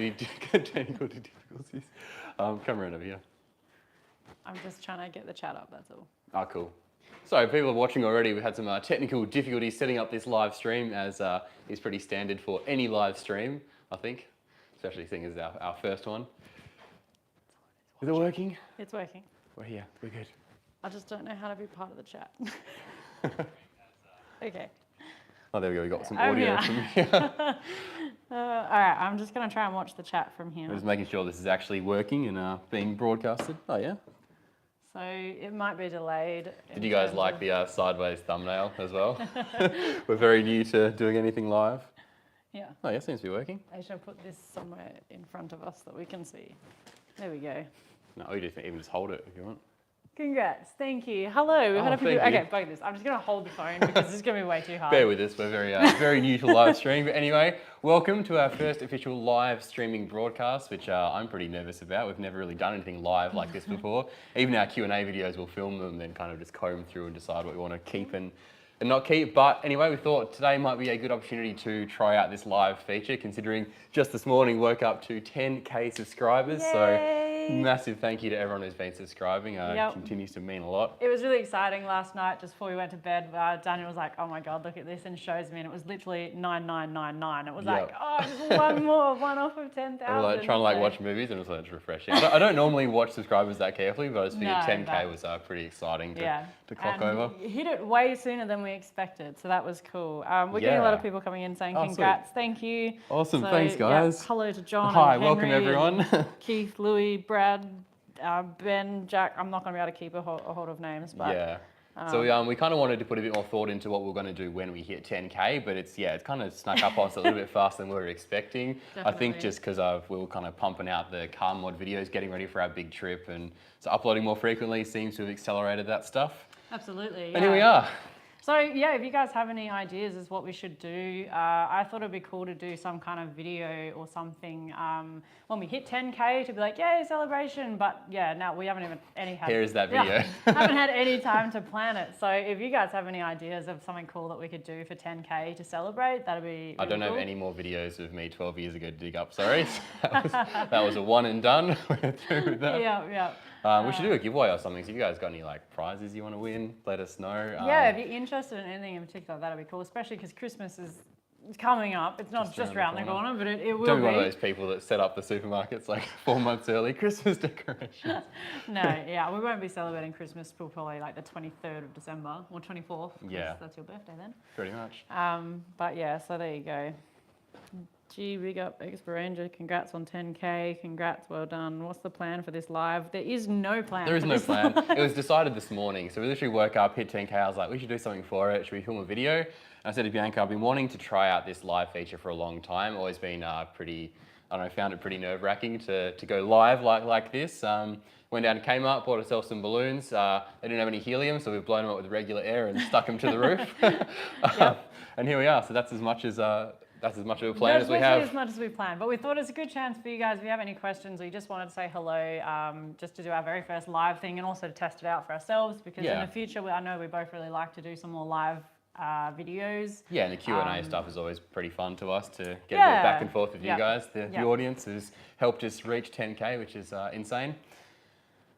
any technical difficulties. Come around over here. I'm just trying to get the chat up, that's all. Ah, cool. So people are watching already. We've had some technical difficulties setting up this live stream, as is pretty standard for any live stream, I think, especially seeing as our first one. Is it working? It's working. We're here. We're good. I just don't know how to be part of the chat. Okay. Oh, there we go. We got some audio from here. All right, I'm just going to try and watch the chat from here. We're just making sure this is actually working and being broadcasted. Oh, yeah. So it might be delayed. Did you guys like the sideways thumbnail as well? We're very new to doing anything live. Yeah. Oh, yeah, seems to be working. I should put this somewhere in front of us that we can see. There we go. No, you just even just hold it if you want. Congrats, thank you. Hello, we've had a few. Thank you. Okay, bug this. I'm just going to hold the phone because this is going to be way too hard. Bear with us, we're very new to live stream. But anyway, welcome to our first official live streaming broadcast, which I'm pretty nervous about. We've never really done anything live like this before. Even our Q&A videos, we'll film them and then kind of just comb through and decide what we want to keep and not keep. But anyway, we thought today might be a good opportunity to try out this live feature, considering just this morning woke up to 10K subscribers. Yay! So massive thank you to everyone who's been subscribing. Yep. Continues to mean a lot. It was really exciting last night, just before we went to bed. Daniel was like, oh my God, look at this, and shows me, and it was literally 9999. It was like, oh, just one more, one off of 10,000. I was like trying to like watch movies, and it was like, it's refreshing. I don't normally watch subscribers that carefully, but I just figured 10K was pretty exciting to clock over. Hit it way sooner than we expected, so that was cool. We're getting a lot of people coming in saying congrats, thank you. Awesome, thanks guys. Yeah, hello to John. Hi, and welcome Henry everyone. Keith, Louis, Brad, Ben, Jack. I'm not going to be able to keep a hold of names, but yeah. So we kind of wanted to put a bit more thought into what we're going to do when we hit 10K, but it's kind of snuck up on us a little bit faster than we were expecting. Definitely. I think just because we were kind of pumping out the car mod videos, getting ready for our big trip, and so uploading more frequently seems to have accelerated that stuff. Absolutely. And here we are. So yeah, if you guys have any ideas as what we should do, I thought it'd be cool to do some kind of video or something when we hit 10K to be like, yay, celebration. But yeah, no, we haven't even Here's that video. Haven't had any time to plan it. So if you guys have any ideas of something cool that we could do for 10K to celebrate, that'd be really I don't cool. have any more videos of me 12 years ago to dig up, sorry. So that was a one and done. We're through with that. Yeah. We should do a giveaway or something. So if you guys got any like prizes you want to win, let us know. Yeah, if you're interested in anything in particular, that'd be cool, especially because Christmas is coming up. It's not just around the corner, but it will be. Don't be one of those people that set up the supermarkets like 4 months early, Christmas decorations. No, yeah, we won't be celebrating Christmas till probably like the 23rd of December or 24th. Yeah. That's your birthday then. Pretty much. But yeah, so there you go. Gee, big up Expo Ranger. Congrats on 10K. Congrats, well done. What's the plan for this live? There is no plan. There is no plan. It was decided this morning. So we literally woke up, hit 10K. I was like, we should do something for it. Should we film a video? And I said to Bianca, I've been wanting to try out this live feature for a long time. Always been pretty, I don't know, found it pretty nerve-wracking to go live like this. Went down to Kmart, bought ourselves some balloons. They didn't have any helium, so we've blown them up with regular air and stuck them to the roof. And here we are. So that's as much as of a plan as we have. As much as we planned, but we thought it's a good chance for you guys, if you have any questions or you just wanted to say hello, just to do our very first live thing and also to test it out for ourselves, because in the future, I know we both really like to do some more live videos. Yeah, and the Q&A stuff is always pretty fun to us to get a bit back and forth with you guys. The audience has helped us reach 10K, which is insane.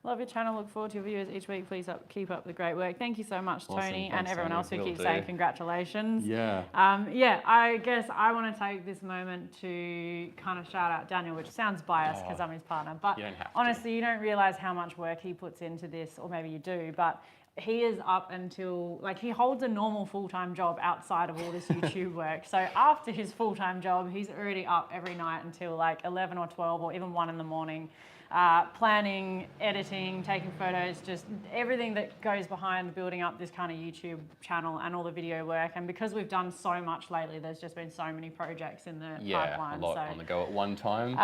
Love your channel. Look forward to your videos each week. Please keep up the great work. Thank you so much, Tony, Awesome. and everyone else who keeps saying congratulations. Yeah. I guess I want to take this moment to kind of shout out Daniel, which sounds biased because I'm his partner. But honestly, you don't realise how much work he puts into this, or maybe you do, but he is up until, like, he holds a normal full-time job outside of all this YouTube work. So after his full-time job, he's already up every night until like 11 or 12 or even 1 in the morning. Planning, editing, taking photos, just everything that goes behind building up this kind of YouTube channel and all the video work. And because we've done so much lately, there's just been so many projects in the pipeline. A lot on the go at one time.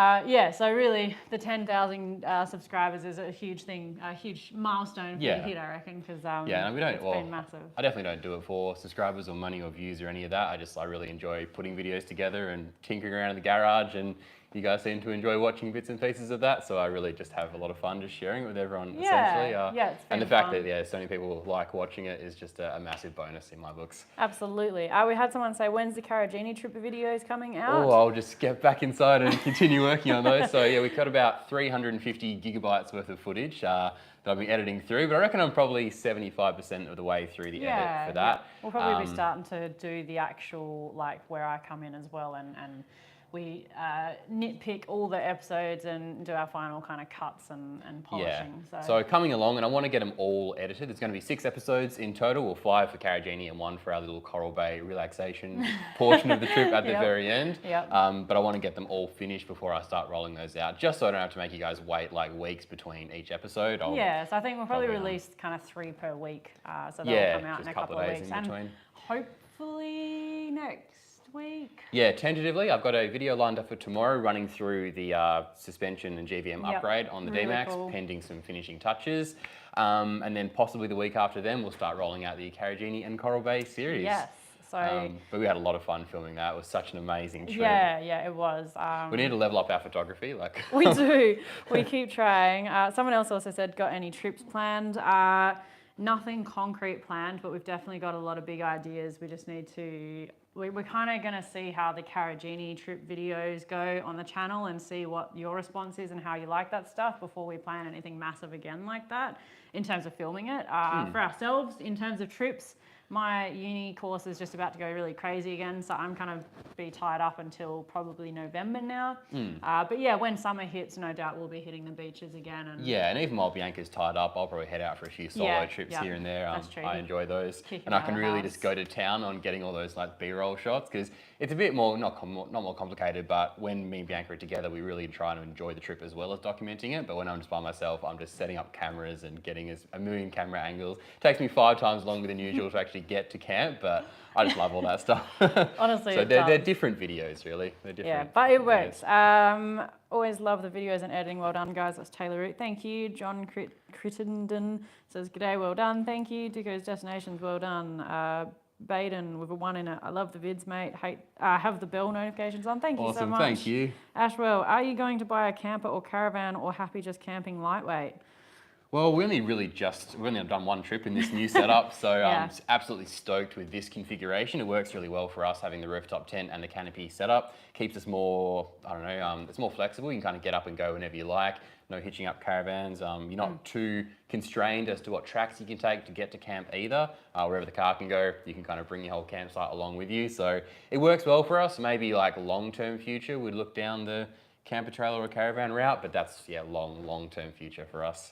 So really the 10,000 subscribers is a huge thing, a huge milestone for you to hit, I reckon, because it's been massive. I definitely don't do it for subscribers or money or views or any of that. I really enjoy putting videos together and tinkering around in the garage and you guys seem to enjoy watching bits and pieces of that. So I really just have a lot of fun just sharing it with everyone, essentially. Yeah, it's and the fact that so many people like watching it is just a massive bonus in my books. Absolutely. We had someone say, when's the Carragini trip videos coming out? Oh, I'll just get back inside and continue working on those. So yeah, we've got about 350 gigabytes worth of footage that I've been editing through, but I reckon I'm probably 75% of the way through the edit for that. Yeah. We'll probably be starting to do the actual, like, where I come in as well, and we nitpick all the episodes and do our final kind of cuts and polishing. So coming along, and I want to get them all edited. There's going to be 6 episodes in total, or 5 for Carragini and 1 for our little Coral Bay relaxation portion of the trip at the very end. But I want to get them all finished before I start rolling those out, just so I don't have to make you guys wait like weeks between each episode. So I think we'll probably release kind of 3 per week. So they'll come out in a couple of weeks. And hopefully next week. Yeah, tentatively, I've got a video lined up for tomorrow running through the suspension and GVM upgrade on the D-Max, pending some finishing touches. And then possibly the week after then, we'll start rolling out the Carragini and Coral Bay series. Yes. So, but we had a lot of fun filming that. It was such an amazing trip. Yeah, it was. We need to level up our photography. We do. We keep trying. Someone else also said, got any trips planned? Nothing concrete planned, but we've definitely got a lot of big ideas. We just need to... We're kind of going to see how the Carragini trip videos go on the channel and see what your response is and how you like that stuff before we plan anything massive again like that in terms of filming it. For ourselves, in terms of trips, my uni course is just about to go really crazy again, so I'm kind of be tied up until probably November now. But yeah, when summer hits, no doubt we'll be hitting the beaches again. And and even while Bianca's tied up, I'll probably head out for a few solo trips here and there. I enjoy those, and I can really just go to town on getting all those like B-roll shots, because it's a bit more not more complicated. But when me and Bianca are together, we really try to enjoy the trip as well as documenting it. But when I'm just by myself, I'm just setting up cameras and getting a million camera angles. It takes me 5 times longer than usual to actually get to camp, but I just love all that stuff. Honestly, so they're different videos, really. They're different. Yeah, but it works. Always love the videos and editing. Well done, guys. That's Taylor Root. Thank you. John Crittenden says, "G'day, well done." Thank you. Duco's Destinations, well done. Baden with a 1 in it. I love the vids, mate. Have the bell notifications on. Thank you so much. Thank you. Ashwell, are you going to buy a camper or caravan, or happy just camping lightweight? Well, we've only done 1 trip in this new setup, so I'm absolutely stoked with this configuration. It works really well for us, having the rooftop tent and the canopy setup. Keeps us more, it's more flexible. You can kind of get up and go whenever you like. No hitching up caravans. You're not too constrained as to what tracks you can take to get to camp either. Wherever the car can go, you can kind of bring your whole campsite along with you. So it works well for us. Maybe like long-term future, we'd look down the camper trailer or caravan route, but that's long-term future for us.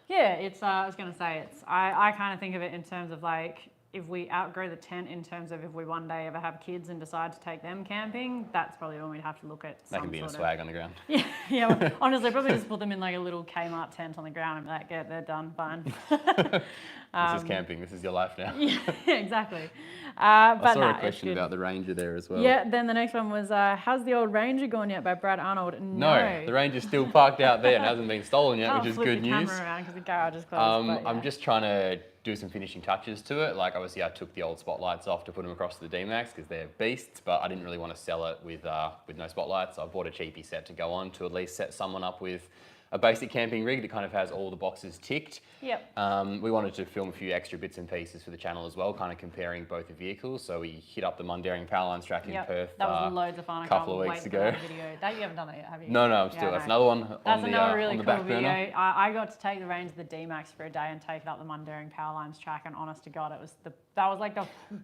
Yeah, it's. I was going to say I kind of think of it in terms of like, if we outgrow the tent, in terms of if we one day ever have kids and decide to take them camping, that's probably when we'd have to look at. They can be in a swag on the ground. Yeah. Well, honestly, probably just put them in like a little Kmart tent on the ground and be like, yeah, they're done, fine. This is camping. This is your life now. Yeah, exactly. I saw a question about the Ranger there as well. Yeah. Then the next one was, "How's the old Ranger gone yet?" by Brad Arnold. No, the Ranger's still parked out there and hasn't been stolen yet, which is good news. Camera around because the garage is closed. I'm just trying to do some finishing touches to it. Like obviously I took the old spotlights off to put them across to the D-Max because they're beasts, but I didn't really want to sell it with no spotlights. I bought a cheapy set to go on to at least set someone up with a basic camping rig that kind of has all the boxes ticked. Yep. We wanted to film a few extra bits and pieces for the channel as well, kind of comparing both the vehicles. So we hit up the Mundaring Powerlines track in Perth. That was loads of fun. A couple of weeks ago. That you haven't done it yet, have you? No, I'm still. That's another one on the back burner. I got to take the Range of the D-Max for a day and take it up the Mundaring Powerlines track, and honest to God, that was like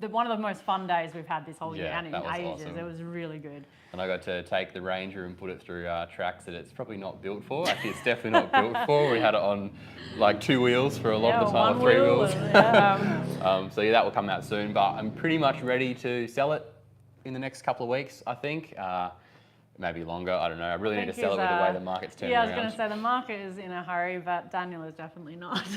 the one of the most fun days we've had this whole year, and in ages. Awesome. It was really good. And I got to take the Ranger and put it through tracks that it's probably not built for. Actually, it's definitely not built for. We had it on like 2 wheels for a lot of the time, or 3 wheels. So that will come out soon, but I'm pretty much ready to sell it in the next couple of weeks, I think. Maybe longer, I don't know. I really need to sell it with the way the market's turning around. Yeah, I was going to say the market is in a hurry, but Daniel is definitely not.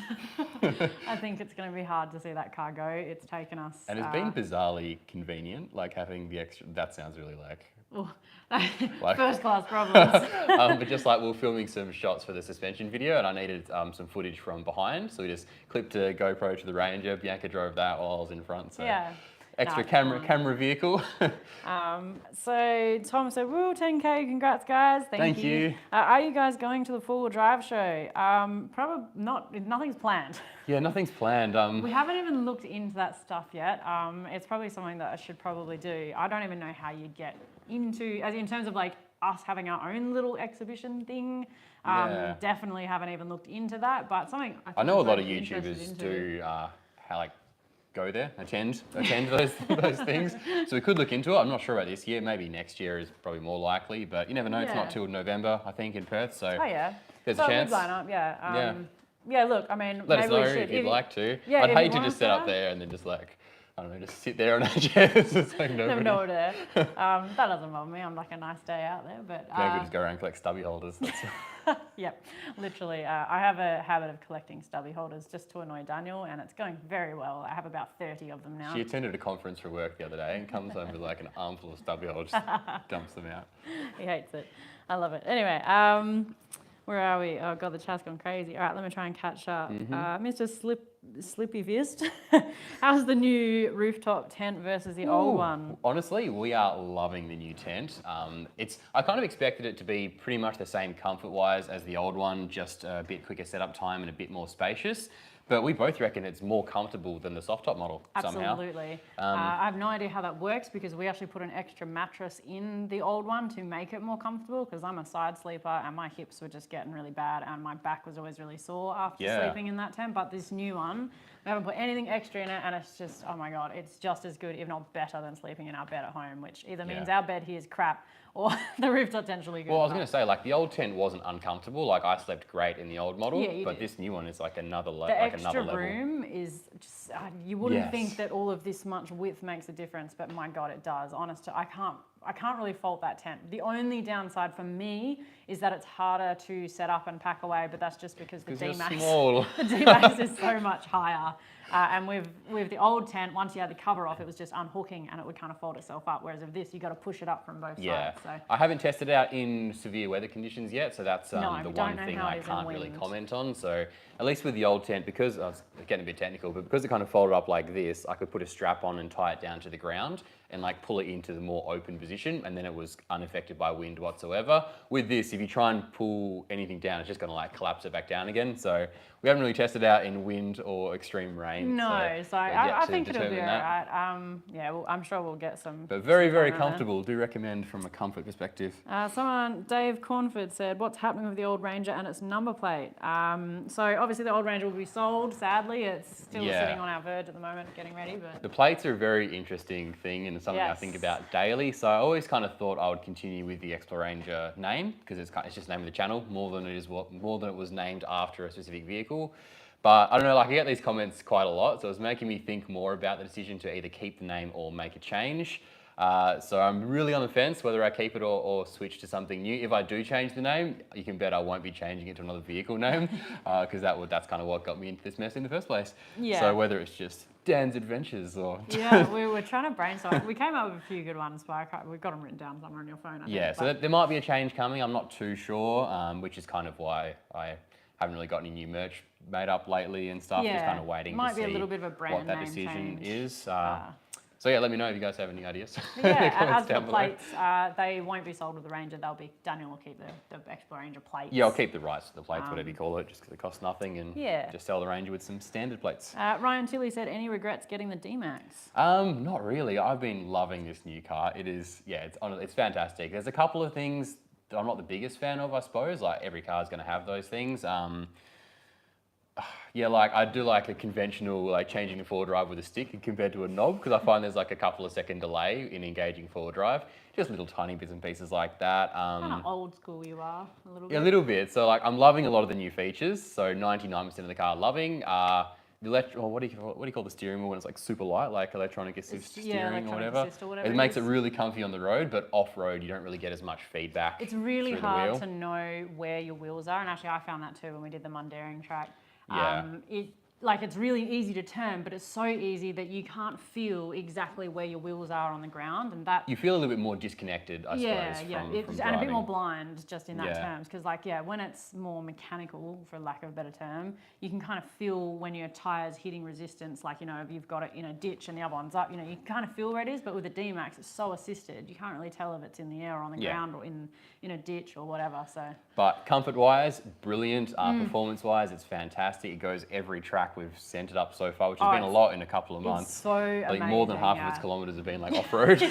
I think it's going to be hard to see that car go. It's taken us... And it's been bizarrely convenient, like having the extra... That sounds really like... First class problems. But just like we were filming some shots for the suspension video and I needed some footage from behind. So we just clipped a GoPro to the Ranger. Bianca drove that while I was in front. So. Extra camera vehicle. So Tom said, "Woo, 10K, congrats guys, thank you. Are you guys going to the four-wheel drive show?" Probably not, nothing's planned. Yeah, nothing's planned. We haven't even looked into that stuff yet. It's probably something that I should probably do. I don't even know how you'd get into, as in terms of like us having our own little exhibition thing. Definitely haven't even looked into that, but something I know a lot of YouTubers do go there, attend those things. So we could look into it. I'm not sure about this year. Maybe next year is probably more likely, but you never know. It's not till November, I think, in Perth. So there's a chance. Line up, yeah. Look, I mean, let us know we should, if you'd like to. Yeah, I'd hate to just sit up there and then just like, I don't know, just sit there on our chairs. It's like nobody. No there. That doesn't bother me. I'm like a nice day out there, but maybe just go around and collect stubby holders. Yep, literally. I have a habit of collecting stubby holders just to annoy Daniel, and it's going very well. I have about 30 of them now. She attended a conference for work the other day and comes home with like an armful of stubby holders, dumps them out. He hates it. I love it. Anyway, where are we? Oh God, the chat's gone crazy. All right, let me try and catch up. Mr. Slippy Fist, how's the new rooftop tent versus the old one? Honestly, we are loving the new tent. I kind of expected it to be pretty much the same comfort-wise as the old one, just a bit quicker setup time and a bit more spacious. But we both reckon it's more comfortable than the soft top model somehow. Absolutely. I have no idea how that works because we actually put an extra mattress in the old one to make it more comfortable because I'm a side sleeper and my hips were just getting really bad and my back was always really sore after sleeping in that tent. But this new one, we haven't put anything extra in it and it's just, oh my God, it's just as good, if not better than sleeping in our bed at home, which either means our bed here is crap or the rooftop tent's really good. Well, I was going to say, like, the old tent wasn't uncomfortable. Like, I slept great in the old model, but this new one is like another level. The extra room is just, you wouldn't think that all of this much width makes a difference, but my God, it does. Honestly, I can't really fault that tent. The only downside for me is that it's harder to set up and pack away, but that's just because the D-Max is so much higher. And with the old tent, once you had the cover off, it was just unhooking and it would kind of fold itself up. Whereas with this, you got to push it up from both sides. So. I haven't tested it out in severe weather conditions yet, so that's the one thing I can't really comment on. So at least with the old tent, because I was getting a bit technical, but because it kind of folded up like this, I could put a strap on and tie it down to the ground and like pull it into the more open position, and then it was unaffected by wind whatsoever. With this, if you try and pull anything down, it's just going to like collapse it back down again. So we haven't really tested it out in wind or extreme rain. No, so I think it'll be all right. Well, I'm sure we'll get some. But very, very comfortable. Do recommend from a comfort perspective. Dave Cornford said, what's happening with the old Ranger and its number plate? So obviously the old Ranger will be sold, sadly. It's still sitting on our verge at the moment, getting ready. But the plates are a very interesting thing and something I think about daily. So I always kind of thought I would continue with the Exploranger name because it's just the name of the channel more than it was named after a specific vehicle. But I don't know, like I get these comments quite a lot, so it's making me think more about the decision to either keep the name or make a change. So I'm really on the fence whether I keep it or switch to something new. If I do change the name, you can bet I won't be changing it to another vehicle name because that's kind of what got me into this mess in the first place. Yeah. So whether it's just Dan's Adventures or... we were trying to brainstorm. We came up with a few good ones, but we've got them written down somewhere on your phone, I think. So there might be a change coming. I'm not too sure, which is kind of why I haven't really got any new merch made up lately and stuff. Just kind of waiting to see a little bit of a brand what that name decision change. Is. So let me know if you guys have any ideas. As for the plates, they won't be sold with the Ranger. Daniel will keep the Exploranger plates. Yeah, I'll keep the rights to the plates, whatever you call it, just because it costs nothing, and just sell the Ranger with some standard plates. Ryan Tilley said, any regrets getting the D-Max? Not really. I've been loving this new car. It is, it's fantastic. There's a couple of things that I'm not the biggest fan of, I suppose. Like every car is going to have those things. Like I do like a conventional, like changing the forward drive with a stick compared to a knob, because I find there's like a couple of second delay in engaging forward drive. Just little tiny bits and pieces like that. Kind of old school you are, a little bit. A little bit. So like I'm loving a lot of the new features. So 99% of the car loving. The what do you call the steering wheel when it's like super light, like electronic assist steering or whatever? It makes it really comfy on the road, but off road you don't really get as much feedback. It's really hard to know where your wheels are, and actually I found that too when we did the Mundaring track. like it's really easy to turn, but it's so easy that you can't feel exactly where your wheels are on the ground, and that you feel a little bit more disconnected, I suppose, from and a driving. bit more blind just in that terms, because like when it's more mechanical, for lack of a better term, you can kind of feel when your tires hitting resistance, like if you've got it in a ditch and the other one's up, you can kind of feel where it is. But with the D-Max, it's so assisted, you can't really tell if it's in the air or on the ground or in a ditch or whatever. So, but comfort-wise, brilliant. Performance-wise, it's fantastic. It goes every track we've sent it up so far, which has been a lot in a couple of months. It's so amazing. I think more than half of its kilometres have been like off-road.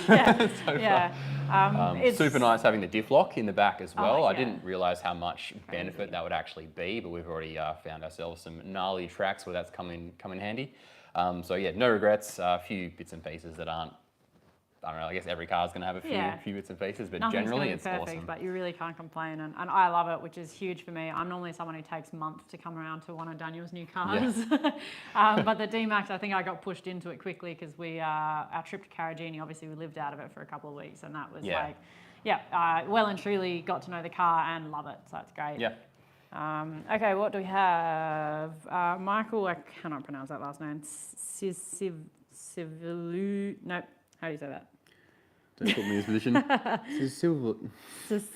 It's super nice having the diff lock in the back as well. I didn't realise how much benefit that would actually be, but we've already found ourselves some gnarly tracks where that's come in handy. So yeah, no regrets. A few bits and pieces that aren't. I don't know, I guess every car's going to have a few bits and pieces, but nothing's generally it's perfect, awesome. But you really can't complain, and I love it, which is huge for me. I'm normally someone who takes months to come around to one of Daniel's new cars. But the D-Max, I think I got pushed into it quickly because our trip to Carragini, obviously we lived out of it for a couple of weeks, and that was well and truly got to know the car and love it, so it's great. Okay, what do we have? Michael, I cannot pronounce that last name. Nope. How do you say that? Don't put me in this position.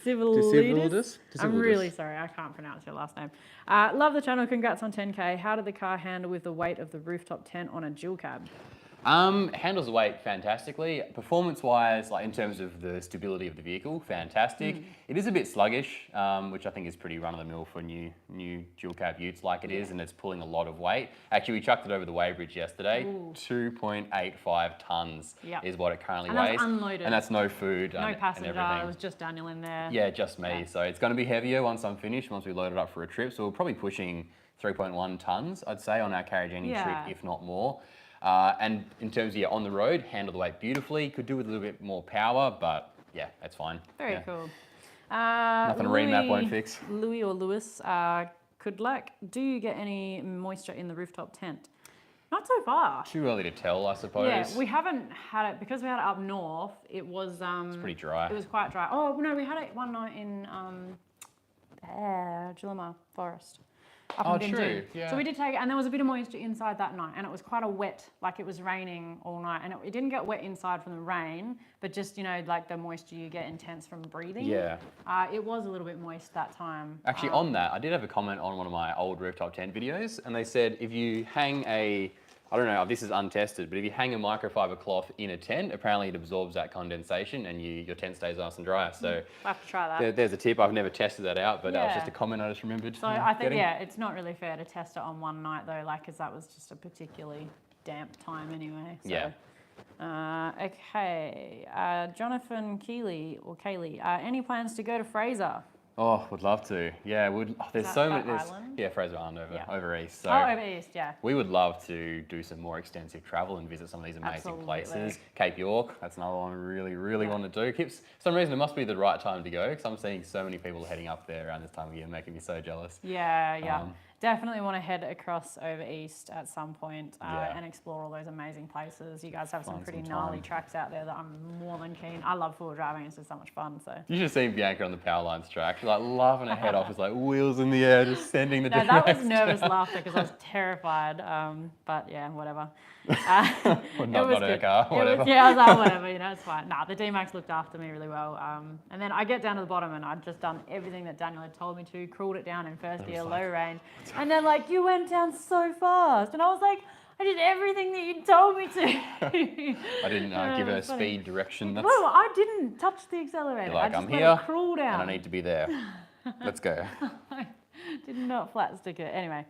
Civilidis? I'm really sorry, I can't pronounce your last name. Love the channel, congrats on 10K. How did the car handle with the weight of the rooftop tent on a dual cab? Handles the weight fantastically. Performance-wise, like in terms of the stability of the vehicle, fantastic. It is a bit sluggish, which I think is pretty run-of-the-mill for new dual cab utes like it is, and it's pulling a lot of weight. Actually, we chucked it over the weighbridge yesterday. 2.85 tons is what it currently weighs. That's unloaded. And that's no food no passenger, and everything. It was just Daniel in there. Yeah, just me. So it's going to be heavier once I'm finished, once we load it up for a trip. So we're probably pushing 3.1 tons, I'd say, on our Carragini trip, if not more. And in terms of on the road, handle the weight beautifully. Could do with a little bit more power, but yeah, that's fine. Very cool. Nothing a remap won't fix. Louis or Lewis, good luck. Do you get any moisture in the rooftop tent? Not so far. Too early to tell, I suppose. Yeah, we haven't had it because we had it up north. It was it's pretty dry. It was quite dry. Oh no, we had it one night in Gillima Forest. True. Yeah. So we did take it, and there was a bit of moisture inside that night, and it was quite a wet, like it was raining all night, and it didn't get wet inside from the rain, but just like the moisture you get intense from breathing. Yeah. It was a little bit moist that time. Actually, on that, I did have a comment on one of my old rooftop tent videos, and they said if you hang I don't know if this is untested, but if you hang a microfiber cloth in a tent, apparently it absorbs that condensation and your tent stays nice and dry. So I'll have to try that. There's a tip. I've never tested that out, but that was just a comment I just remembered. So I think, it's not really fair to test it on one night though, because that was just a particularly damp time anyway. So. Okay, Jonathan Keeley or Kaylee, any plans to go to Fraser? Oh, would love to. Yeah, there's so many. Island? Fraser Island over east. So over east, we would love to do some more extensive travel and visit some of these amazing places. Cape York, that's another one we really want to do. For some reason, it must be the right time to go because I'm seeing so many people heading up there around this time of year, making me so jealous. Yeah. Definitely want to head across over east at some point and explore all those amazing places. You guys have some pretty gnarly tracks out there that I'm more than keen. I love four-wheel driving. It's just so much fun. So you should have seen Bianca on the Power Lines track. She's like laughing her head off. It's like wheels in the air, just sending the that was nervous laughter because I was terrified. But yeah, whatever. not her car, whatever. I was like, whatever, it's fine. Nah, the D-Max looked after me really well. And then I get down to the bottom and I'd just done everything that Daniel had told me to, crawled it down in first gear, low range. And then you went down so fast. And I was like, I did everything that you told me to. I didn't give her speed direction. Well, I didn't touch the accelerator. Like, I just I'm here crawl down. and I need to be there. Let's go. I did not flat stick it. Anyway.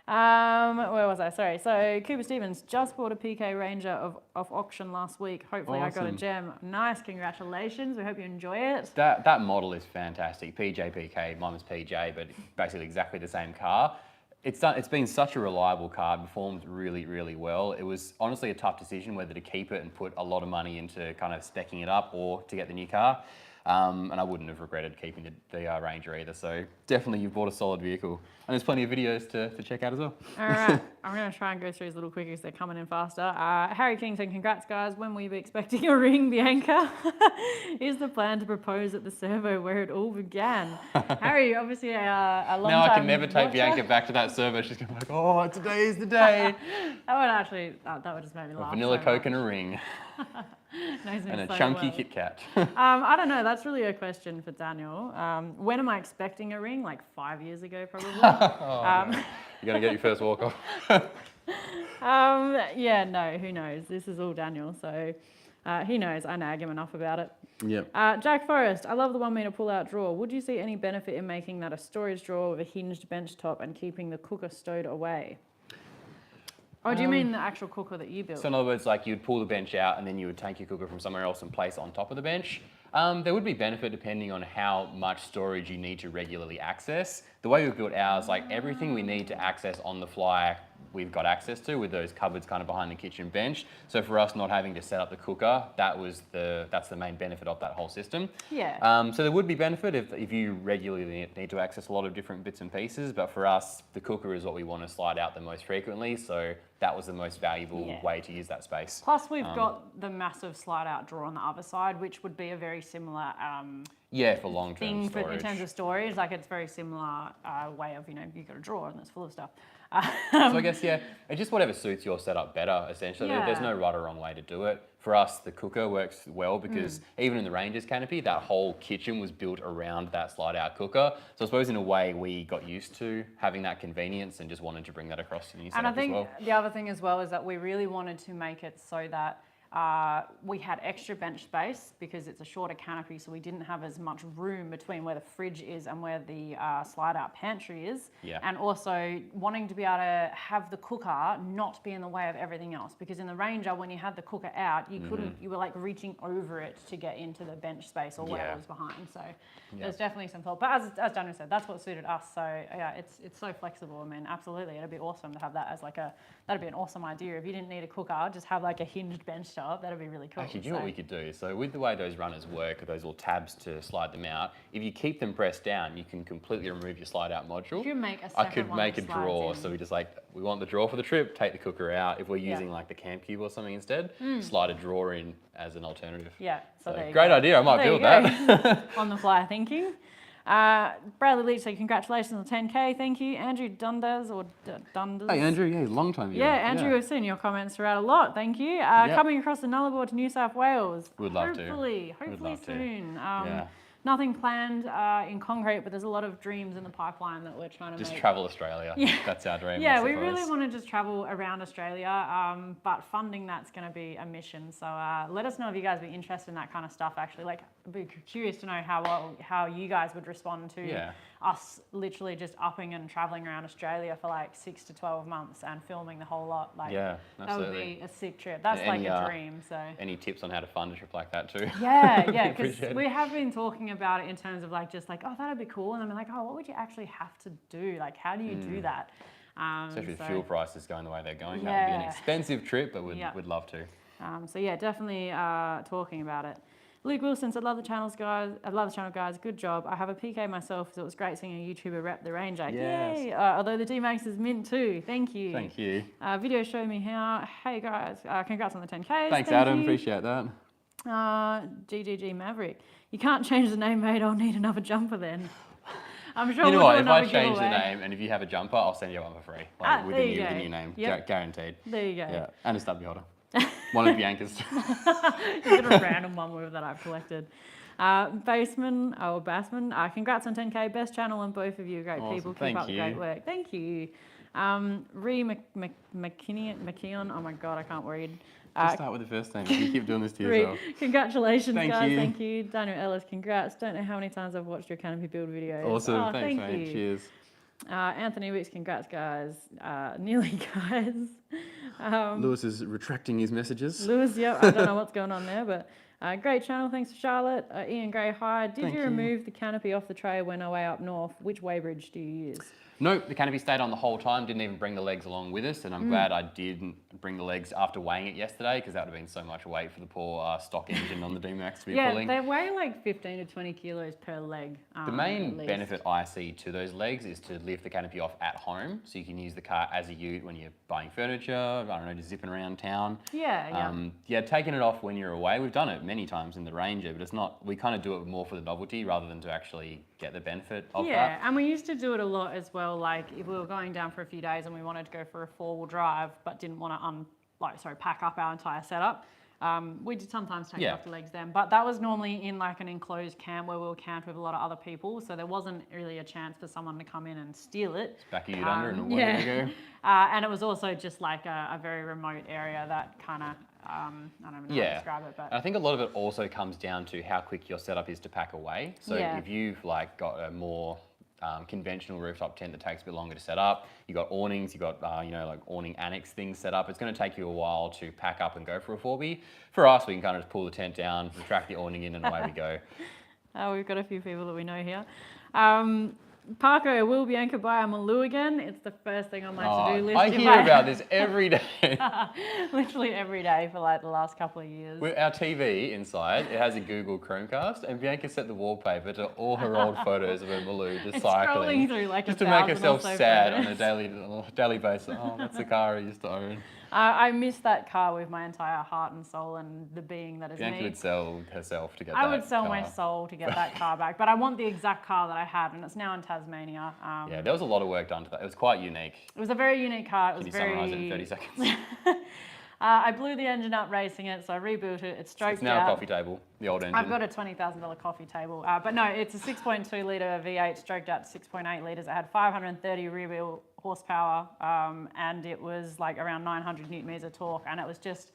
Where was I? Sorry. So Cooper Stevens just bought a PK Ranger off auction last week. Hopefully I got a gem. Nice. Congratulations. We hope you enjoy it. That model is fantastic. PJ PK, mine was PJ, but basically exactly the same car. It's been such a reliable car. It performed really well. It was honestly a tough decision whether to keep it and put a lot of money into kind of specking it up or to get the new car. And I wouldn't have regretted keeping the Ranger either. So definitely you've bought a solid vehicle. And there's plenty of videos to check out as well. All right, I'm going to try and go through these little quick because they're coming in faster. Harry Kingston, congrats guys. When will you be expecting a ring, Bianca? Is the plan to propose at the servo where it all began? Harry, obviously a long time Now I can never take watcher. Bianca back to that servo. She's going to be like, oh, today is the day. That would just make me laugh. Vanilla so Coke much. and a ring. Knows me And a so chunky well. Kit Kat. I don't know. That's really a question for Daniel. When am I expecting a ring? Like 5 years ago, probably. No. You're going to get your first walk off. Yeah, no, who knows? This is all Daniel, so he knows. I nag him enough about it. Yep. Jack Forrest, I love the 1 meter pull-out drawer. Would you see any benefit in making that a storage drawer with a hinged bench top and keeping the cooker stowed away? Oh, do you mean the actual cooker that you built? So in other words, like you'd pull the bench out and then you would take your cooker from somewhere else and place it on top of the bench. There would be benefit depending on how much storage you need to regularly access. The way we've built ours, like everything we need to access on the fly, we've got access to with those cupboards kind of behind the kitchen bench. So for us not having to set up the cooker, that's the main benefit of that whole system. Yeah. So there would be benefit if you regularly need to access a lot of different bits and pieces, but for us, the cooker is what we want to slide out the most frequently. So that was the most valuable way to use that space. Plus we've got the massive slide out drawer on the other side, which would be a very similar for long-term thing storage. in terms of storage. Like it's very similar way of, you've got a drawer and it's full of stuff. So I guess, it's just whatever suits your setup better, essentially. Yeah. There's no right or wrong way to do it. For us, the cooker works well because even in the Ranger's Canopy, that whole kitchen was built around that slide-out cooker. So I suppose in a way, we got used to having that convenience and just wanted to bring that across to the new setup And I think as well. the other thing as well is that we really wanted to make it so that we had extra bench space because it's a shorter canopy, so we didn't have as much room between where the fridge is and where the slide-out pantry is. Yeah. And also wanting to be able to have the cooker not be in the way of everything else, because in the Ranger, when you had the cooker out, you couldn't. You were like reaching over it to get into the bench space or where it was behind. So there's definitely some thought. But as Daniel said, that's what suited us. So yeah, it's so flexible. I mean, absolutely, it'd be awesome to have that as that'd be an awesome idea. If you didn't need a cooker, just have like a hinged bench top. That'd be really cool. Actually, do you know what we could do? So with the way those runners work, those little tabs to slide them out, if you keep them pressed down, you can completely remove your slide out module. Could you make a I separate could one make that a slides drawer. in? So we want the drawer for the trip, take the cooker out. If we're using like the Camp Cube or something instead, slide a drawer in as an alternative. Yeah, so there you great go. idea. I might There build you go. that. On the fly thinking. Bradley Leach said, congratulations on 10K. Thank you. Andrew Dundas or Dundas. Hey, Andrew. Yeah, long time. Yeah, Andrew, we've seen your comments throughout a lot. Thank you. Coming across the Nullarbor to New South Wales. Would love to. Hopefully love to. soon. Nothing planned in concrete, but there's a lot of dreams in the pipeline that we're trying to Just make. travel Australia. Yeah. That's our dream. Yeah, I we suppose. really want to just travel around Australia, but funding that's going to be a mission. So let us know if you guys be interested in that kind of stuff. Actually, like, I'd be curious to know how you guys would respond to us literally just upping and traveling around Australia for like 6 to 12 months and filming the whole lot. Like, that would be a sick trip. That's like a dream. So any tips on how to fund a trip like that too? Yeah, because we have been talking about it in terms of like just like, oh, that'd be cool, and I'm like, oh, what would you actually have to do? Like, how do you do that? Especially with fuel prices going the way they're going, that would be an expensive trip, but we'd love to. So yeah, definitely talking about it. Luke Wilson said, love the channel, guys. Good job. I have a PK myself, so it was great seeing a YouTuber rep the Ranger. Yes. Yay! Although the D-Max is mint too. Thank you. Thank you. Video showed me how. Hey guys, congrats on the 10Ks. Thanks, Adam. Appreciate that. GGG Maverick. You can't change the name, mate. I'll need another jumper then. I'm sure You know we'll what? do If I another change giveaway. the name and if you have a jumper, I'll send you one for free. Like with the new name. Yep. Guaranteed. There you go. Yeah. And a stubby holder. One of Bianca's. Get a random one that I've collected. Bassman, congrats on 10K. Best channel and both of you. Great people. Keep up the great work. Thank you. McKeon. Oh my God, I can't read. Just start with the first name. You keep doing this to yourself. Congratulations, Thank guys. you. Thank you. Daniel Ellis, congrats. Don't know how many times I've watched your Canopy build videos. Awesome. Thanks, thank mate. you. Cheers. Anthony Wicks, congrats, guys. Nearly, guys. Lewis is retracting his messages. Lewis, yep, I don't know what's going on there, but Great channel, thanks to Charlotte. Ian Gray, hi. Did Thank you you. remove the canopy off the tray when away up north? Which weighbridge do you use? Nope, the canopy stayed on the whole time, didn't even bring the legs along with us, and I'm glad I didn't bring the legs after weighing it yesterday, because that would have been so much weight for the poor stock engine on the D-Max to be pulling. Yeah, they weigh like 15 to 20 kilos per leg. The main benefit I see to those legs is to lift the canopy off at home, so you can use the car as a ute when you're buying furniture, I don't know, just zipping around town. Yeah, taking it off when you're away, we've done it many times in the Ranger, but it's not, we kind of do it more for the novelty rather than to actually get the benefit of that. Yeah, and we used to do it a lot as well, like if we were going down for a few days and we wanted to go for a 4-wheel drive but didn't want to pack up our entire setup. We did sometimes take off the legs then, but that was normally in like an enclosed camp where we were camped with a lot of other people, so there wasn't really a chance for someone to come in and steal it. Back a ute under and away you go. And it was also just like a very remote area that kind of, I don't even know how to describe it. But and I think a lot of it also comes down to how quick your setup is to pack away. So if you've like got a more conventional rooftop tent that takes a bit longer to set up, you got awnings, you got like awning annex things set up, it's going to take you a while to pack up and go for a 4B. For us, we can kind of just pull the tent down, retract the awning in, and away we go. We've got a few people that we know here. Parko, will Bianca buy a Maloo again? It's the first thing on my to-do list. I hear about this every day. Literally every day for like the last couple of years. Our TV inside, it has a Google Chromecast, and Bianca set the wallpaper to all her old photos of her Maloo just cycling. Through like just to make herself sad on a daily basis. Oh, that's the car I used to own. I miss that car with my entire heart and soul and the being that is Bianca me. would sell herself to get I that would sell car. my soul to get that car back, but I want the exact car that I had, and it's now in Tasmania. Yeah, there was a lot of work done to that. It was quite unique. It was a very unique car. It was Can you summarise it in 30 seconds? I blew the engine up racing it, so I rebuilt it. It stroked out. It's now a coffee table, the old engine. I've got a $20,000 coffee table, but no, it's a 6.2 litre V8 stroked out to 6.8 litres. It had 530 rear wheel horsepower, and it was like around 900 newton meters of torque, and it was just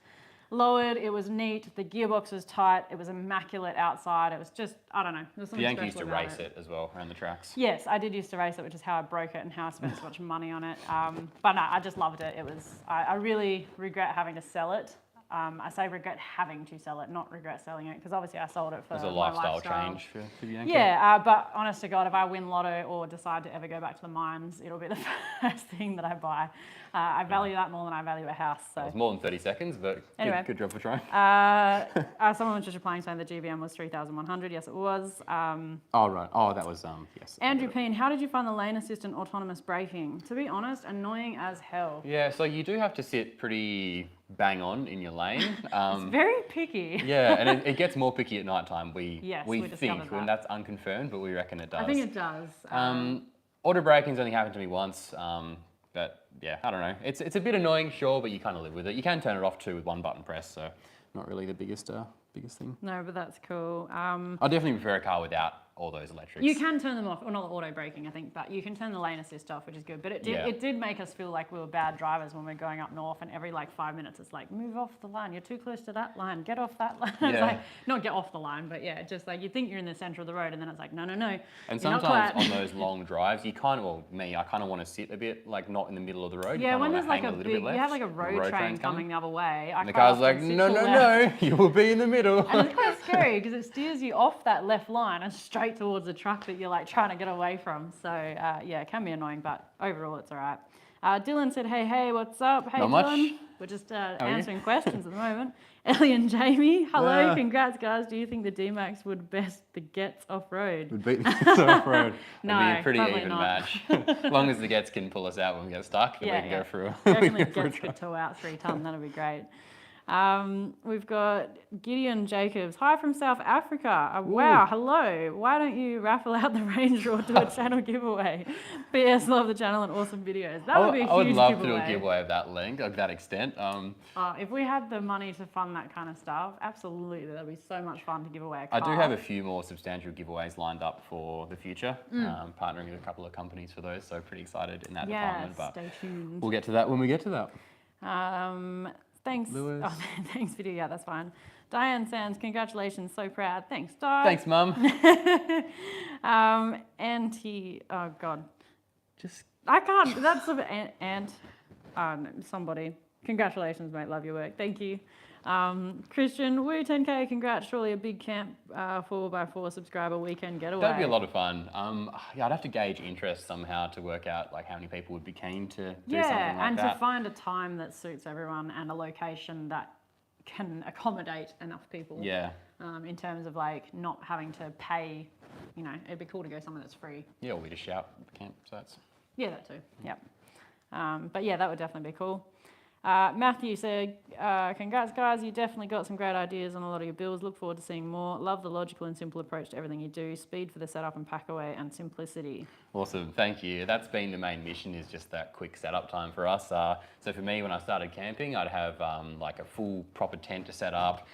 lowered. It was neat. The gearbox was tight. It was immaculate outside. It was just, I don't know. There was something Bianca used to special race it as well around the tracks. Yes, I did used to race it, which is how I broke it and how I spent so much money on it. But no, I just loved it. It was, I really regret having to sell it. I say regret having to sell it, not regret selling it, because obviously I sold it for It was a my lifestyle change for Bianca. Yeah, but honest to God, if I win lotto or decide to ever go back to the mines, it'll be the first thing that I buy. I value that more than I value a house. So It was more than 30 seconds, but anyway, good job for trying. Someone was just replying saying the GBM was 3,100. Yes, it was. Oh, right. Oh, that was, yes. Andrew Peen, how did you find the lane assistant autonomous braking? To be honest, annoying as hell. Yeah, so you do have to sit pretty bang on in your lane. It's very picky. Yeah, and it gets more picky at night time. We discovered think, and that's unconfirmed, but we reckon it does. I think it does. Auto braking's only happened to me once, but yeah, I don't know. It's a bit annoying, sure, but you kind of live with it. You can turn it off too with one button press, so not really the biggest thing. No, but that's cool. I definitely prefer a car without all those electrics. You can turn them off, or not auto braking, I think, but you can turn the lane assist off, which is good. But it did make us feel like we were bad drivers when we're going up north, and every like 5 minutes it's like, move off the line, you're too close to that line, get off that line. It's like, not get off the line, but yeah, just like you think you're in the center of the road, and then it's like, no. And sometimes on those long drives, you kind of, well, me, I kind of want to sit a bit, like not in the middle of the road. Yeah, you when there's like a big, you have like a road train coming the other way. And the car's like, no, you will be in the middle. And it's quite scary because it steers you off that left line and straight towards the truck that you're like trying to get away from. So yeah, it can be annoying, but overall it's all right. Dylan said, hey, what's up? Hey, Not Dylan. much. We're just answering questions at the moment. Ellie and Jamie, hello, congrats guys. Do you think the D-Max would best the Gets off-road? Would beat the Gets off-road. No, it'd be a pretty probably even not. match. As long as the Gets can pull us out when we get stuck, then we can go through. I reckon the Gets could tow out 3 ton, that'd be great. We've got Gideon Jacobs. Hi from South Africa. Wow, hello. Why don't you raffle out the Range or do a channel giveaway? P.S. Love the channel and awesome videos. That would be a huge giveaway. I would love to do a giveaway of that length, of that extent. If we had the money to fund that kind of stuff, absolutely. That'd be so much fun to give away a car. I do have a few more substantial giveaways lined up for the future. Partnering with a couple of companies for those, so pretty excited in that department. But stay tuned. We'll get to that when we get to that. Thanks. Lewis. Oh, thanks, video. Yeah, that's fine. Diane Sands, congratulations. So proud. Thanks, Di. Thanks, Mum. Oh, God. I can't. That's somebody. Congratulations, mate. Love your work. Thank you. Christian, woo, 10K, congrats. Surely a big camp 4x4 subscriber weekend getaway. That'd be a lot of fun. Yeah, I'd have to gauge interest somehow to work out like how many people would be keen to do something like that. Yeah, and to find a time that suits everyone and a location that can accommodate enough people. Yeah. In terms of like not having to pay, you know, it'd be cool to go somewhere that's free. Yeah, or we just shout at the campsites. Yeah, that too. Yep. But yeah, that would definitely be cool. Matthew said, congrats guys, you definitely got some great ideas on a lot of your builds. Look forward to seeing more. Love the logical and simple approach to everything you do. Speed for the setup and pack away and simplicity. Awesome, thank you. That's been the main mission, is just that quick setup time for us. So for me, when I started camping, I'd have like a full proper tent to set up.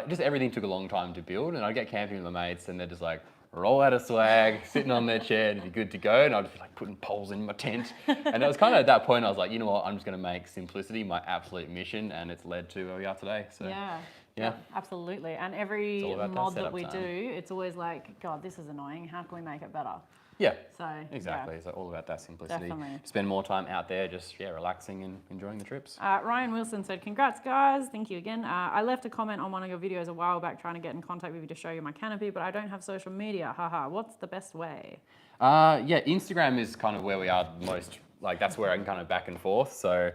Just everything took a long time to build, and I'd get camping with my mates and they're just like, roll out of swag, sitting on their chair, and be good to go. And I'd be like putting poles in my tent. And it was kind of at that point, I was like, you know what, I'm just going to make simplicity my absolute mission. And it's led to where we are today. So yeah, absolutely. And every mod that we do, it's always like, God, this is annoying. How can we make it better? Yeah, so exactly. Yeah. So all about that simplicity. Definitely. Spend more time out there, just relaxing and enjoying the trips. Ryan Wilson said, congrats guys. Thank you again. I left a comment on one of your videos a while back trying to get in contact with you to show you my canopy, but I don't have social media. Haha. What's the best way? Yeah, Instagram is kind of where we are most. Like that's where I can kind of back and forth. So.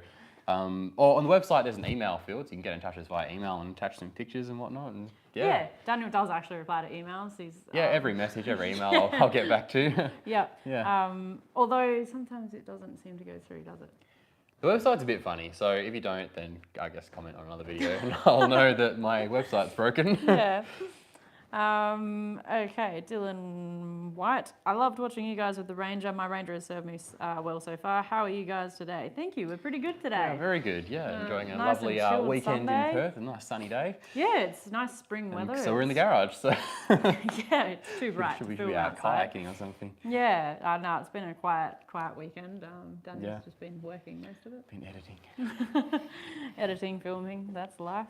Or on the website, there's an email field, so you can get in touch with us via email and attach some pictures and whatnot. And yeah, Daniel does actually reply to emails. He's every message, every email, I'll get back to. Yeah. Although sometimes it doesn't seem to go through, does it? The website's a bit funny, so if you don't, then I guess comment on another video, and I'll know that my website's broken. Yeah. Okay, Dylan White. I loved watching you guys with the Ranger. My Ranger has served me well so far. How are you guys today? Thank you. We're pretty good today. Yeah, very good. Yeah, enjoying a nice lovely weekend Sunday. in Perth. A nice sunny day. Yeah, it's nice spring weather. So we're in the garage. So yeah, it's too bright. We should be out kayaking or something. Yeah, no, it's been a quiet weekend. Daniel's just been working most of it. Been editing. Editing, filming. That's life.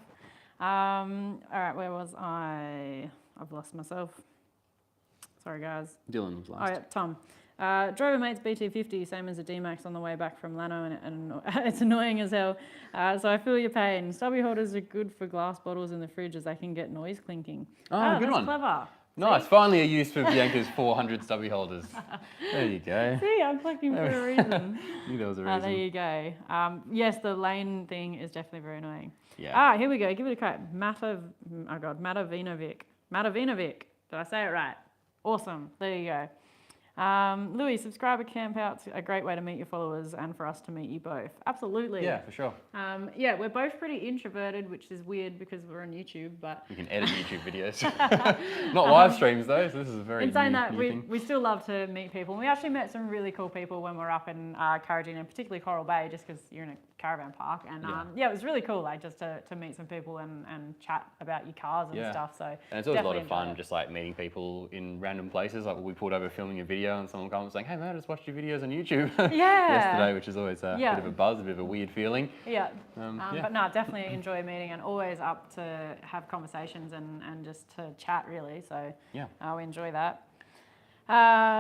All right, where was I? I've lost myself. Sorry, guys. Dylan was last. Oh, yeah, Tom. Drove a mate's BT50, same as a D-Max on the way back from Lano, and it's annoying as hell. So I feel your pain. Stubby holders are good for glass bottles in the fridge as they can get noise clinking. Oh, good that's one. Clever. Nice. See? Finally a use for Bianca's 400 stubby holders. There you go. See, I'm collecting for a reason. Knew there was a reason. There you go. Yes, the lane thing is definitely very annoying. Yeah. Here we go. Give it a crack. Matavinovic. Matavinovic. Did I say it right? Awesome. There you go. Louis, subscriber campouts, a great way to meet your followers and for us to meet you both. Absolutely. Yeah, for sure. Yeah, we're both pretty introverted, which is weird because we're on YouTube, but... You can edit YouTube videos. Not live streams though, so this is a very In saying new that, thing. we still love to meet people. And we actually met some really cool people when we were up in Carrageen, and particularly Coral Bay, just because you're in a caravan park. And yeah, it was really cool, like just to meet some people and chat about your cars and stuff. So and it's always a lot of fun, just like meeting people in random places. Like we pulled over filming a video and someone comes saying, "Hey man, I just watched your videos on YouTube yesterday," which is always a bit of a buzz, a bit of a weird feeling. Yeah. But no, definitely enjoy meeting and always up to have conversations and just to chat really. So yeah, we enjoy that.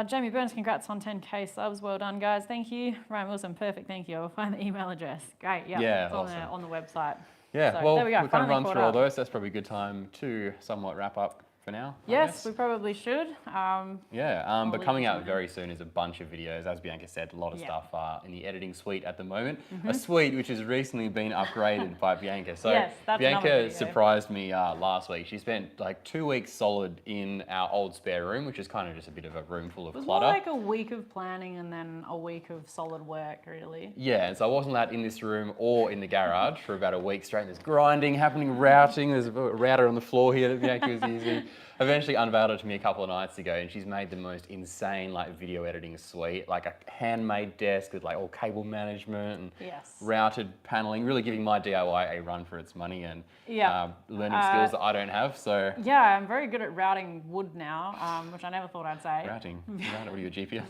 Jamie Burns, congrats on 10K subs. Well done, guys. Thank you. Ryan Wilson, perfect. Thank you. I'll find the email address. Great. Yeah. It's awesome. on the website. Yeah. So, well, there we go. We've kind of run through all those. That's probably a good time to somewhat wrap up for now. Yes, we probably should. But coming out very soon is a bunch of videos. As Bianca said, a lot of stuff in the editing suite at the moment. A suite which has recently been upgraded by Bianca. So Bianca surprised me last week. She spent like 2 weeks solid in our old spare room, which is kind of just a bit of a room full of clutter. It was more like a week of planning and then a week of solid work, really. Yeah, and so I wasn't allowed in this room or in the garage for about a week straight. There's grinding happening, routing. There's a router on the floor here that Bianca was using. Eventually unveiled it to me a couple of nights ago, and she's made the most insane like video editing suite, like a handmade desk with like all cable management and routed paneling, really giving my DIY a run for its money and learning skills that I don't have. So yeah, I'm very good at routing wood now, which I never thought I'd say. Routing? What are you, a GPS?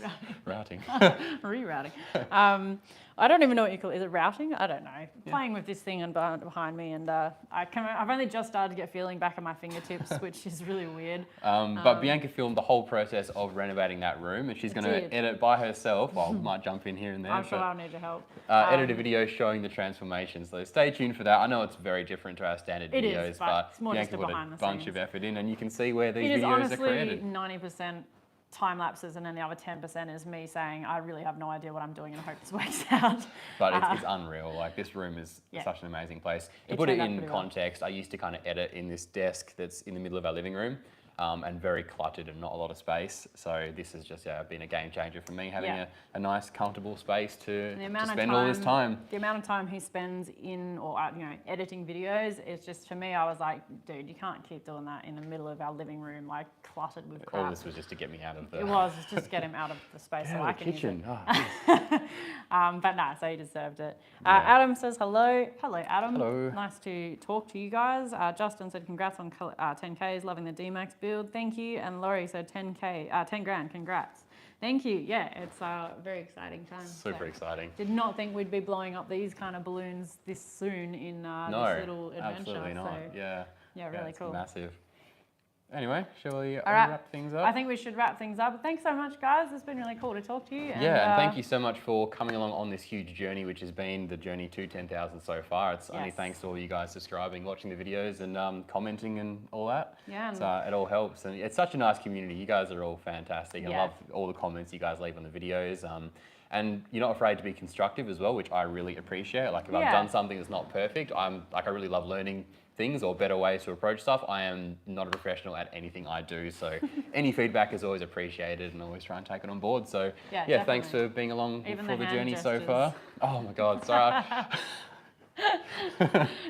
Routing. Rerouting. I don't even know what you call it. Is it routing? I don't know. Playing with this thing behind me, and I've only just started to get feeling back at my fingertips, which is really really weird. But Bianca filmed the whole process of renovating that room, and she's going to edit by herself. Well, I might jump in here and there. I'm sure I'll need your help. Edit a video showing the transformation. So stay tuned for that. I know it's very different to our standard videos, but it's more Bianca just put behind a the bunch scenes. of effort in, and you can see where these It is videos honestly are created. 90% time lapses, and then the other 10% is me saying I really have no idea what I'm doing and I hope this works out. But it's unreal. Like, this room is such an amazing place. To put it in context, I used to kind of edit in this desk that's in the middle of our living room. And very cluttered and not a lot of space. So this has just been a game changer for me, having a nice, comfortable space to spend all this time. The amount of time he spends in or editing videos, it's just, for me, I was like, dude, you can't keep doing that in the middle of our living room, like cluttered with crap. All this was just to get me out of the... It was just to get him out of the space so I can kitchen. use it. But no, so he deserved it. Adam says hello. Hello, Adam. Hello. Nice to talk to you guys. Justin said congrats on 10Ks, loving the D-Max build. Thank you. And Laurie said 10 grand, congrats. Thank you. Yeah, it's a very exciting time. Super exciting. Did not think we'd be blowing up these kind of balloons this soon in this little adventure. Absolutely not. So, yeah, really cool. Massive. Anyway, shall we All right. wrap things up? I think we should wrap things up. Thanks so much, guys. It's been really cool to talk to you. And thank you so much for coming along on this huge journey, which has been the journey to 10,000 so far. It's only thanks to all you guys subscribing, watching the videos, and commenting and all that. Yeah. So it all helps, and it's such a nice community. You guys are all fantastic. I love all the comments you guys leave on the videos. And you're not afraid to be constructive as well, which I really appreciate. Like, if I've done something that's not perfect, I really love learning things or better ways to approach stuff. I am not a professional at anything I do, so any feedback is always appreciated, and always try and take it on board. So thanks for being along for the journey so far. Oh my God, sorry.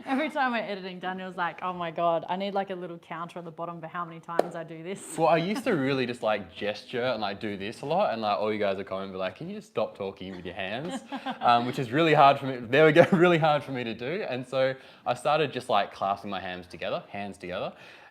Every time we're editing, Daniel's like, oh my God, I need like a little counter at the bottom for how many times I do this. Well, I used to really just like gesture and like do this a lot, and like all you guys are commenting, like, can you just stop talking with your hands? Which is really hard for me. There we go, really hard for me to do. And so I started just like clasping my hands together.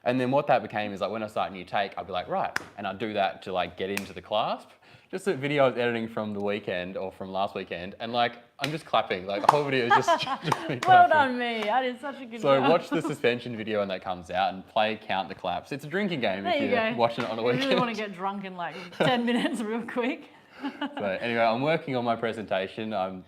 And then what that became is, like, when I start a new take, I'd be like, right, and I'd do that to like get into the clasp. Just a video I was editing from the weekend or from last weekend, and like I'm just clapping. Like, the whole video is just me clapping. Well done, me. I did such a good job. So watch the suspension video when that comes out and count the claps. It's a drinking game if you're watching it on a weekend. I really want to get drunk in like 10 minutes real quick. So anyway, I'm working on my presentation. I'm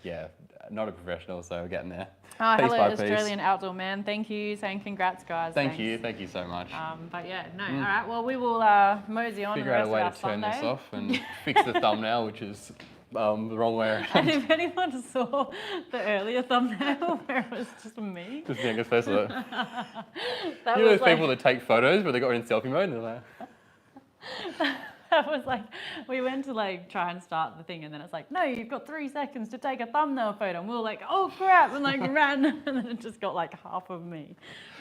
not a professional, so we're getting there. Hello, Australian Outdoor Man. Thank you. Saying congrats, guys. Thank you so much. But yeah, no, all right. Well, we will mosey on Figure the out rest a way of our to turn Sunday. this off and fix the thumbnail, which is the wrong way around. And if anyone saw the earlier thumbnail where it was just me. Just being a face of it. That You know was those people that take photos where they got in selfie mode and they're like... That was like, we went to like try and start the thing, and then it's like, no, you've got 3 seconds to take a thumbnail photo, and we were like, oh crap, and like ran, and then it just got like half of me.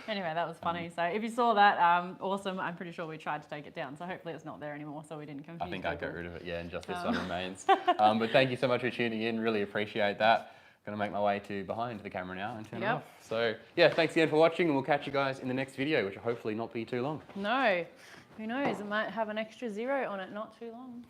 Anyway, that was funny. So if you saw that, awesome. I'm pretty sure we tried to take it down, so hopefully it's not there anymore, so we didn't confuse I think people. I got rid of it, and just this one remains. But thank you so much for tuning in. Really appreciate that. Going to make my way to behind the camera now and turn it off. So thanks again for watching, and we'll catch you guys in the next video, which will hopefully not be too long. No. Who knows? It might have an extra 0 on it, not too long.